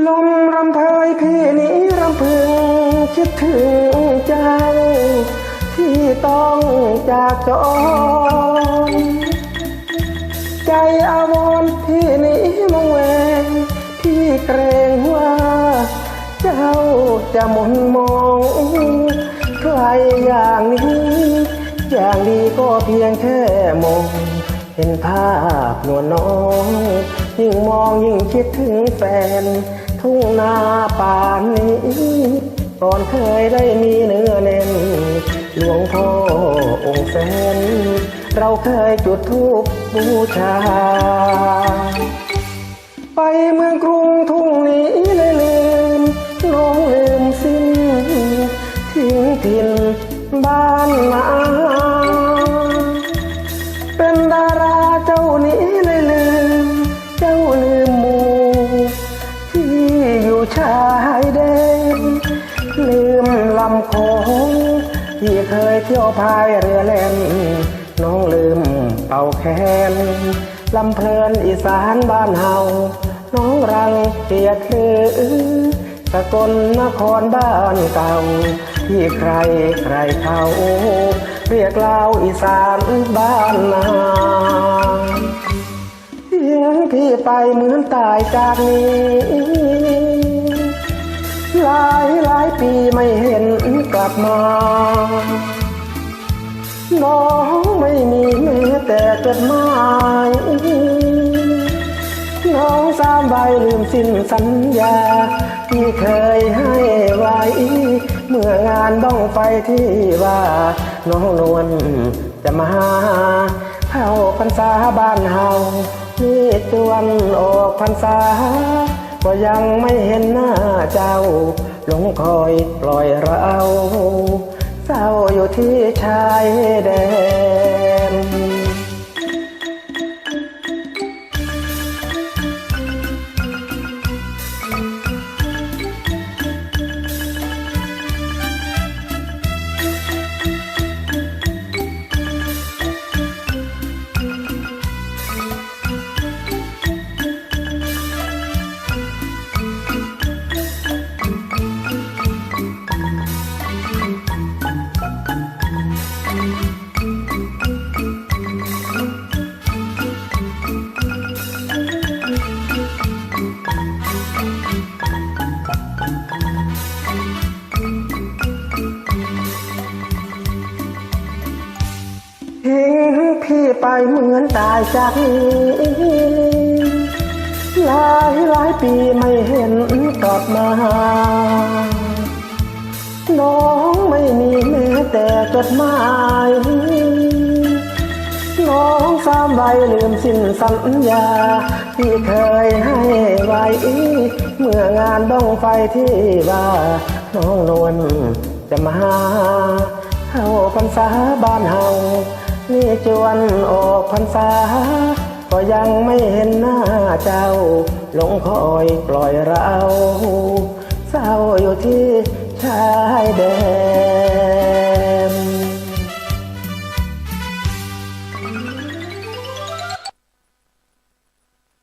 ลมรำเพยพี่นี้รำพึงคิดถึงเจ้าที่ต้องจากจรใจอาวรณ์พี่นี้มองแวงพี่เกรงว่าเจ้าจะหม่นมองใครอย่างนี้อย่างดีก็เพียงแค่มองเห็นภาพนวลน้องยิ่งมองยิ่งคิดถึงแฟนทุ่งนาป่านนี้ก่อนเคยได้มีเนื้อแน่นหลวงพ่อองค์แสนเราเคยจุดธูปบูชาไปเมืองกรุงทุ่งนี้เลยลืมน้องลืมสิ้นทิ้งถิ่นบ้านนาเป็นดาราเจ้านี้เลยลืมเจ้าลืมหมู่ที่อยู่ชายแดนลืมลำโขงที่เคยเที่ยวพายเรือเล่นน้องลืมเป่าแคนลำเพลินอีสานบ้านเฮาน้องรังเกียจหรือสกลนครบ้านเก่าที่ใครเขาเรียกเราอีสานบ้านนาทิ้งพี่ไปเหมือนตายจากนี้หลายปีไม่เห็นกลับมาน้องไม่มีแม้แต่จดหมายน้องสามใบลืมสิ้นสัญญาที่เคยให้ไว้เมื่องานบ้องไฟที่ว่าน้องนวลจะมาเข้าพรรษาบ้านเฮานี่จวนออกพรรษาก็ยังไม่เห็นหน้าเจ้าหลงคอยปล่อยเราเศร้าอยู่ที่ชายแดนทิ้งพี่ไปเหมือนตายจากนี้หลายปีไม่เห็นกลับมาน้องไม่มีแม้แต่จดหมายน้องสามใบลืมสิ้นสัญญาที่เคยให้ไว้เมื่องานบ้องไฟที่ว่าน้องนวลจะมาเข้าพรรษาบ้านเฮานี่จวนออกพรรษาก็ยังไม่เห็นหน้าเจ้าหลงคอยปล่อยเราเศร้าอยู่ที่ชายแดน